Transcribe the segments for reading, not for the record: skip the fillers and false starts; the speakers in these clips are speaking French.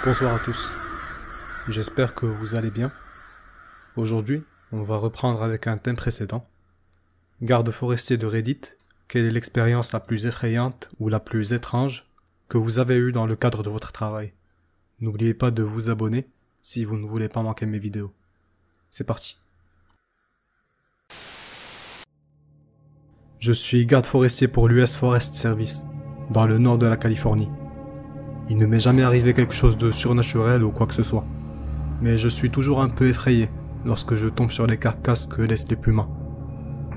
Bonsoir à tous, j'espère que vous allez bien. Aujourd'hui, on va reprendre avec un thème précédent. Garde forestier de Reddit, quelle est l'expérience la plus effrayante ou la plus étrange que vous avez eue dans le cadre de votre travail? N'oubliez pas de vous abonner si vous ne voulez pas manquer mes vidéos. C'est parti. Je suis garde forestier pour l'US Forest Service, dans le nord de la Californie. Il ne m'est jamais arrivé quelque chose de surnaturel ou quoi que ce soit, mais je suis toujours un peu effrayé lorsque je tombe sur les carcasses que laissent les pumas.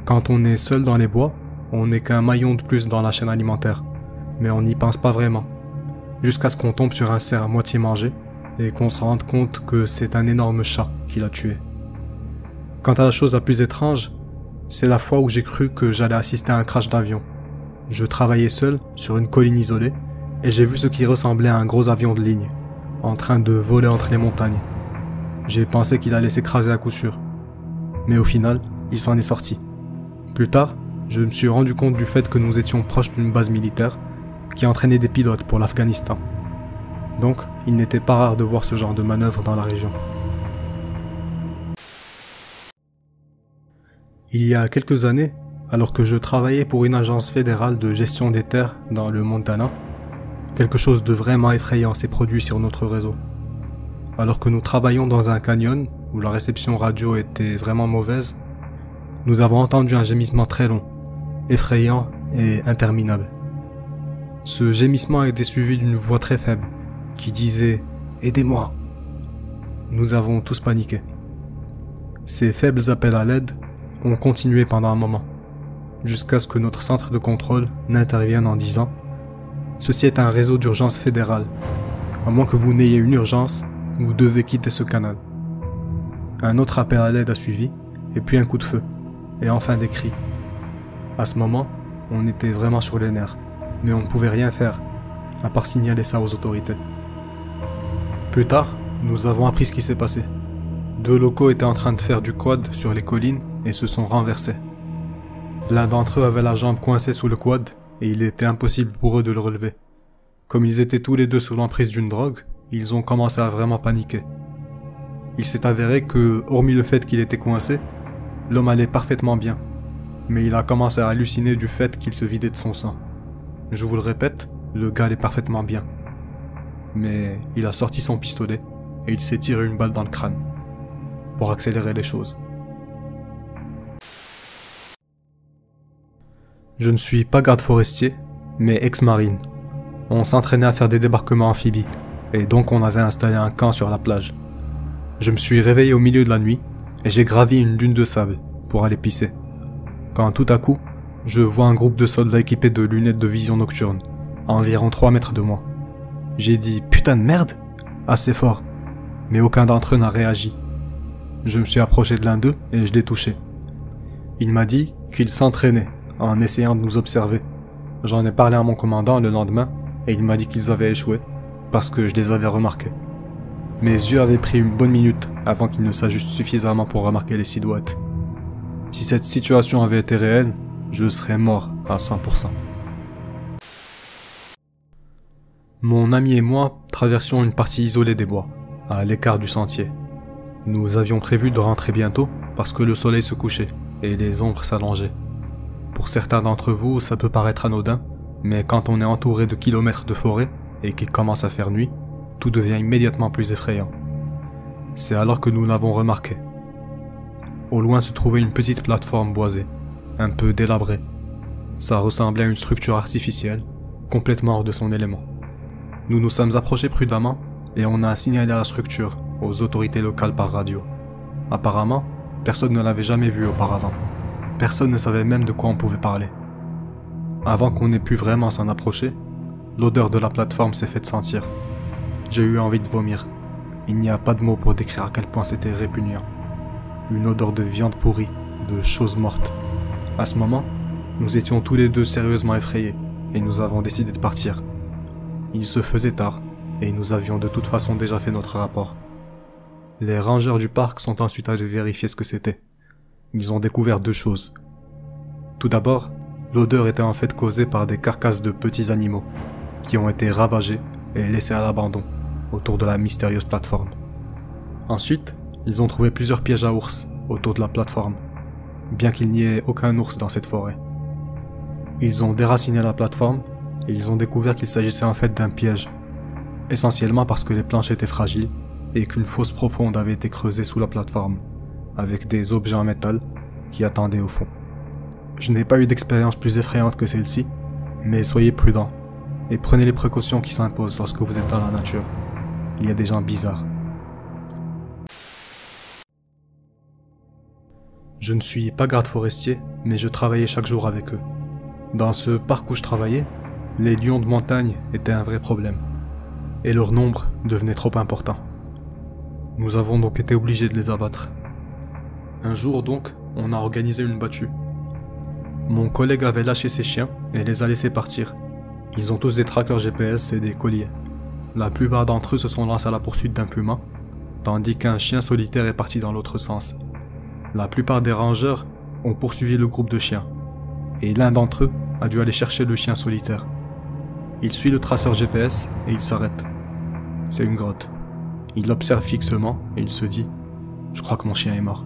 Quand on est seul dans les bois, on n'est qu'un maillon de plus dans la chaîne alimentaire, mais on n'y pense pas vraiment, jusqu'à ce qu'on tombe sur un cerf à moitié mangé et qu'on se rende compte que c'est un énorme chat qui l'a tué. Quant à la chose la plus étrange, c'est la fois où j'ai cru que j'allais assister à un crash d'avion. Je travaillais seul sur une colline isolée et j'ai vu ce qui ressemblait à un gros avion de ligne, en train de voler entre les montagnes. J'ai pensé qu'il allait s'écraser à coup sûr, mais au final, il s'en est sorti. Plus tard, je me suis rendu compte du fait que nous étions proches d'une base militaire qui entraînait des pilotes pour l'Afghanistan. Donc, il n'était pas rare de voir ce genre de manœuvre dans la région. Il y a quelques années, alors que je travaillais pour une agence fédérale de gestion des terres dans le Montana, quelque chose de vraiment effrayant s'est produit sur notre réseau. Alors que nous travaillions dans un canyon où la réception radio était vraiment mauvaise, nous avons entendu un gémissement très long, effrayant et interminable. Ce gémissement a été suivi d'une voix très faible qui disait « Aidez-moi ». Nous avons tous paniqué. Ces faibles appels à l'aide ont continué pendant un moment, jusqu'à ce que notre centre de contrôle n'intervienne en disant « Ceci est un réseau d'urgence fédéral. À moins que vous n'ayez une urgence, vous devez quitter ce canal. » Un autre appel à l'aide a suivi, et puis un coup de feu, et enfin des cris. À ce moment, on était vraiment sur les nerfs, mais on ne pouvait rien faire, à part signaler ça aux autorités. Plus tard, nous avons appris ce qui s'est passé. 2 locaux étaient en train de faire du quad sur les collines et se sont renversés. L'un d'entre eux avait la jambe coincée sous le quad et il était impossible pour eux de le relever. Comme ils étaient tous les deux sous l'emprise d'une drogue, ils ont commencé à vraiment paniquer. Il s'est avéré que, hormis le fait qu'il était coincé, l'homme allait parfaitement bien, mais il a commencé à halluciner du fait qu'il se vidait de son sang. Je vous le répète, le gars allait parfaitement bien. Mais il a sorti son pistolet et il s'est tiré une balle dans le crâne, pour accélérer les choses. Je ne suis pas garde forestier, mais ex-marine. On s'entraînait à faire des débarquements amphibies, et donc on avait installé un camp sur la plage. Je me suis réveillé au milieu de la nuit, et j'ai gravi une dune de sable pour aller pisser. Quand tout à coup, je vois un groupe de soldats équipés de lunettes de vision nocturne, à environ 3 mètres de moi. J'ai dit « Putain de merde !» assez fort, mais aucun d'entre eux n'a réagi. Je me suis approché de l'un d'eux et je l'ai touché. Il m'a dit qu'il s'entraînait en essayant de nous observer. J'en ai parlé à mon commandant le lendemain et il m'a dit qu'ils avaient échoué parce que je les avais remarqués. Mes yeux avaient pris une bonne minute avant qu'ils ne s'ajustent suffisamment pour remarquer les silhouettes. Si cette situation avait été réelle, je serais mort à 100%. Mon ami et moi traversions une partie isolée des bois, à l'écart du sentier. Nous avions prévu de rentrer bientôt parce que le soleil se couchait et les ombres s'allongeaient. Pour certains d'entre vous, ça peut paraître anodin, mais quand on est entouré de kilomètres de forêt et qu'il commence à faire nuit, tout devient immédiatement plus effrayant. C'est alors que nous l'avons remarqué. Au loin se trouvait une petite plateforme boisée, un peu délabrée. Ça ressemblait à une structure artificielle, complètement hors de son élément. Nous nous sommes approchés prudemment et on a signalé la structure aux autorités locales par radio. Apparemment, personne ne l'avait jamais vue auparavant. Personne ne savait même de quoi on pouvait parler. Avant qu'on ait pu vraiment s'en approcher, l'odeur de la plateforme s'est faite sentir. J'ai eu envie de vomir. Il n'y a pas de mots pour décrire à quel point c'était répugnant. Une odeur de viande pourrie, de choses mortes. À ce moment, nous étions tous les deux sérieusement effrayés et nous avons décidé de partir. Il se faisait tard et nous avions de toute façon déjà fait notre rapport. Les rangers du parc sont ensuite allés vérifier ce que c'était. Ils ont découvert 2 choses. Tout d'abord, l'odeur était en fait causée par des carcasses de petits animaux qui ont été ravagés et laissés à l'abandon, autour de la mystérieuse plateforme. Ensuite, ils ont trouvé plusieurs pièges à ours autour de la plateforme, bien qu'il n'y ait aucun ours dans cette forêt. Ils ont déraciné la plateforme et ils ont découvert qu'il s'agissait en fait d'un piège, essentiellement parce que les planches étaient fragiles et qu'une fosse profonde avait été creusée sous la plateforme, avec des objets en métal qui attendaient au fond. Je n'ai pas eu d'expérience plus effrayante que celle-ci, mais soyez prudents et prenez les précautions qui s'imposent lorsque vous êtes dans la nature. Il y a des gens bizarres. Je ne suis pas garde forestier, mais je travaillais chaque jour avec eux. Dans ce parc où je travaillais, les lions de montagne étaient un vrai problème, et leur nombre devenait trop important. Nous avons donc été obligés de les abattre. Un jour donc, on a organisé une battue. Mon collègue avait lâché ses chiens et les a laissés partir. Ils ont tous des trackers GPS et des colliers. La plupart d'entre eux se sont lancés à la poursuite d'un puma, tandis qu'un chien solitaire est parti dans l'autre sens. La plupart des rangers ont poursuivi le groupe de chiens, et l'un d'entre eux a dû aller chercher le chien solitaire. Il suit le traceur GPS et il s'arrête. C'est une grotte. Il l'observe fixement et il se dit « Je crois que mon chien est mort ».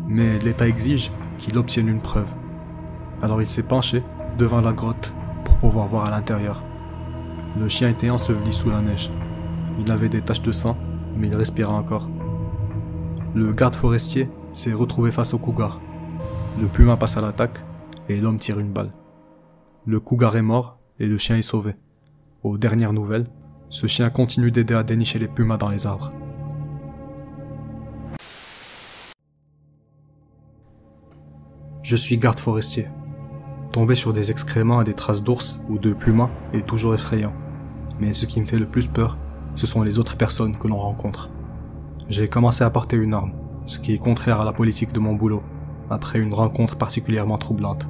Mais l'État exige qu'il obtienne une preuve. Alors il s'est penché devant la grotte pour pouvoir voir à l'intérieur. Le chien était enseveli sous la neige. Il avait des taches de sang, mais il respirait encore. Le garde forestier s'est retrouvé face au cougar. Le puma passe à l'attaque et l'homme tire une balle. Le cougar est mort et le chien est sauvé. Aux dernières nouvelles, ce chien continue d'aider à dénicher les pumas dans les arbres. Je suis garde forestier. Tomber sur des excréments et des traces d'ours ou de pumas est toujours effrayant. Mais ce qui me fait le plus peur, ce sont les autres personnes que l'on rencontre. J'ai commencé à porter une arme, ce qui est contraire à la politique de mon boulot, après une rencontre particulièrement troublante.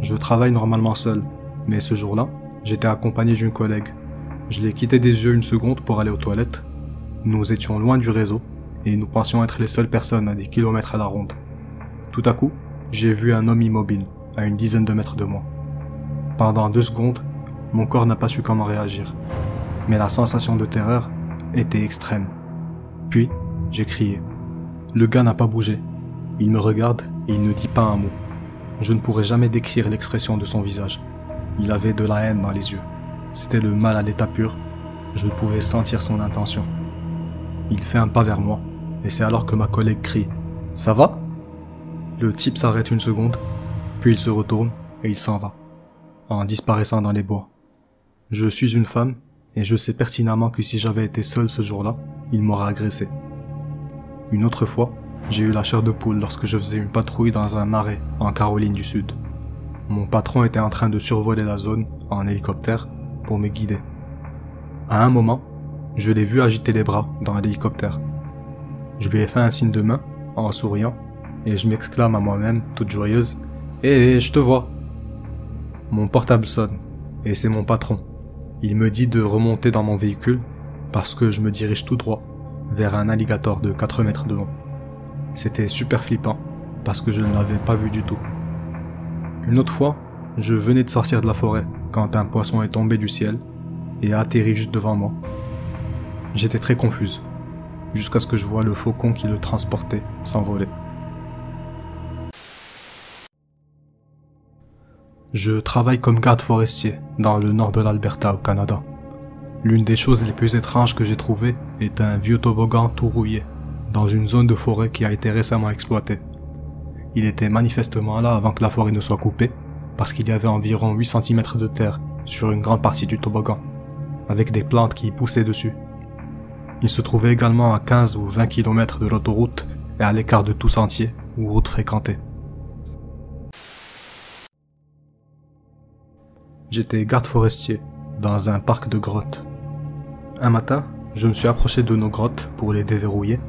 Je travaille normalement seul, mais ce jour-là, j'étais accompagné d'une collègue. Je l'ai quitté des yeux une seconde pour aller aux toilettes. Nous étions loin du réseau, et nous pensions être les seules personnes à des kilomètres à la ronde. Tout à coup, j'ai vu un homme immobile, à une dizaine de mètres de moi. Pendant 2 secondes, mon corps n'a pas su comment réagir, mais la sensation de terreur était extrême. Puis, j'ai crié. Le gars n'a pas bougé. Il me regarde et il ne dit pas un mot. Je ne pourrai jamais décrire l'expression de son visage. Il avait de la haine dans les yeux. C'était le mal à l'état pur. Je pouvais sentir son intention. Il fait un pas vers moi, et c'est alors que ma collègue crie « Ça va ?» Le type s'arrête une seconde, puis il se retourne et il s'en va, en disparaissant dans les bois. Je suis une femme, et je sais pertinemment que si j'avais été seul ce jour-là, il m'aurait agressé. Une autre fois, j'ai eu la chair de poule lorsque je faisais une patrouille dans un marais en Caroline du Sud. Mon patron était en train de survoler la zone en hélicoptère pour me guider. À un moment, je l'ai vu agiter les bras dans l'hélicoptère. Je lui ai fait un signe de main en souriant et je m'exclame à moi-même, toute joyeuse, « Hé, je te vois !» Mon portable sonne et c'est mon patron. Il me dit de remonter dans mon véhicule parce que je me dirige tout droit vers un alligator de 4 mètres de long. C'était super flippant parce que je ne l'avais pas vu du tout. Une autre fois, je venais de sortir de la forêt quand un poisson est tombé du ciel et a atterri juste devant moi. J'étais très confuse, jusqu'à ce que je vois le faucon qui le transportait s'envoler. Je travaille comme garde forestier dans le nord de l'Alberta au Canada. L'une des choses les plus étranges que j'ai trouvées est un vieux toboggan tout rouillé, dans une zone de forêt qui a été récemment exploitée. Il était manifestement là avant que la forêt ne soit coupée, parce qu'il y avait environ 8 cm de terre sur une grande partie du toboggan, avec des plantes qui y poussaient dessus. Il se trouvait également à 15 ou 20 km de l'autoroute et à l'écart de tout sentier ou route fréquentée. J'étais garde forestier dans un parc de grottes. Un matin, je me suis approché de nos grottes pour les déverrouiller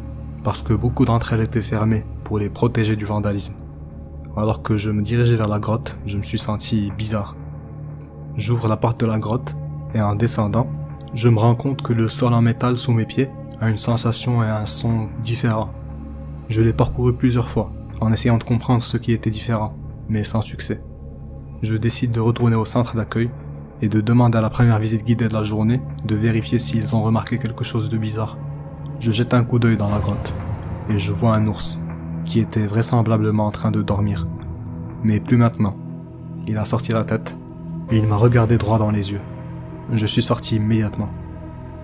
parce que beaucoup d'entre elles étaient fermées pour les protéger du vandalisme. Alors que je me dirigeais vers la grotte, je me suis senti bizarre. J'ouvre la porte de la grotte et en descendant, je me rends compte que le sol en métal sous mes pieds a une sensation et un son différents. Je l'ai parcouru plusieurs fois en essayant de comprendre ce qui était différent, mais sans succès. Je décide de retourner au centre d'accueil et de demander à la première visite guidée de la journée de vérifier s'ils ont remarqué quelque chose de bizarre. Je jette un coup d'œil dans la grotte et je vois un ours qui était vraisemblablement en train de dormir. Mais plus maintenant. Il a sorti la tête et il m'a regardé droit dans les yeux. Je suis sorti immédiatement.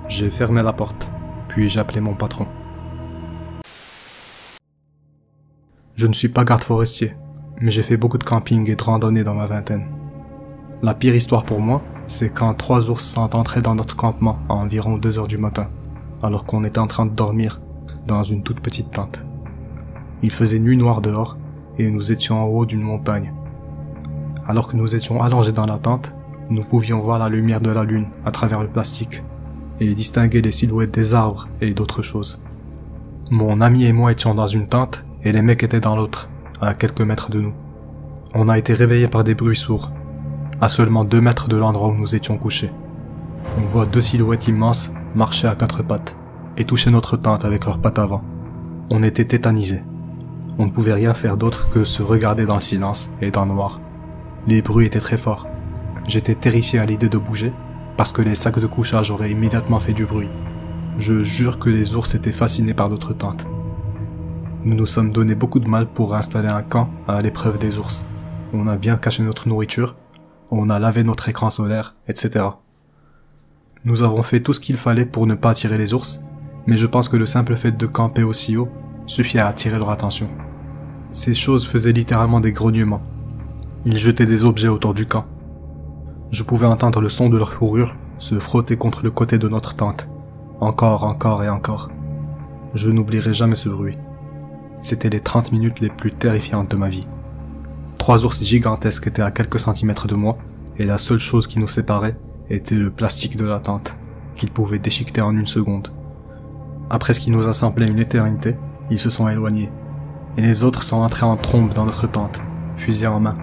J'ai fermé la porte, puis j'ai appelé mon patron. Je ne suis pas garde forestier, mais j'ai fait beaucoup de camping et de randonnée dans ma vingtaine. La pire histoire pour moi, c'est quand 3 ours sont entrés dans notre campement à environ 2 heures du matin, alors qu'on était en train de dormir dans une toute petite tente. Il faisait nuit noire dehors et nous étions en haut d'une montagne. Alors que nous étions allongés dans la tente, nous pouvions voir la lumière de la lune à travers le plastique et distinguer les silhouettes des arbres et d'autres choses. Mon ami et moi étions dans une tente et les mecs étaient dans l'autre, à quelques mètres de nous. On a été réveillés par des bruits sourds, à seulement 2 mètres de l'endroit où nous étions couchés. On voit 2 silhouettes immenses marcher à 4 pattes et toucher notre tente avec leurs pattes avant. On était tétanisés. On ne pouvait rien faire d'autre que se regarder dans le silence et dans le noir. Les bruits étaient très forts. J'étais terrifié à l'idée de bouger, parce que les sacs de couchage auraient immédiatement fait du bruit. Je jure que les ours étaient fascinés par notre tente. Nous nous sommes donné beaucoup de mal pour installer un camp à l'épreuve des ours. On a bien caché notre nourriture, on a lavé notre écran solaire, etc. Nous avons fait tout ce qu'il fallait pour ne pas attirer les ours, mais je pense que le simple fait de camper aussi haut suffit à attirer leur attention. Ces choses faisaient littéralement des grognements. Ils jetaient des objets autour du camp. Je pouvais entendre le son de leur fourrure se frotter contre le côté de notre tente. Encore et encore. Je n'oublierai jamais ce bruit. C'était les 30 minutes les plus terrifiantes de ma vie. 3 ours gigantesques étaient à quelques centimètres de moi, et la seule chose qui nous séparait était le plastique de la tente, qu'ils pouvaient déchiqueter en 1 seconde. Après ce qui nous a semblé une éternité, ils se sont éloignés, et les autres sont entrés en trombe dans notre tente, fusil en main.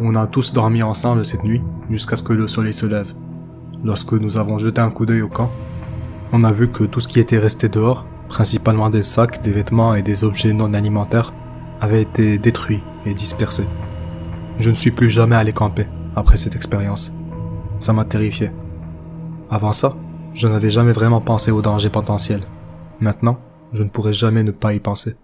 On a tous dormi ensemble cette nuit, jusqu'à ce que le soleil se lève. Lorsque nous avons jeté un coup d'œil au camp, on a vu que tout ce qui était resté dehors, principalement des sacs, des vêtements et des objets non alimentaires, avait été détruit et dispersé. Je ne suis plus jamais allé camper après cette expérience. Ça m'a terrifié. Avant ça, je n'avais jamais vraiment pensé au danger potentiel. Maintenant, je ne pourrais jamais ne pas y penser.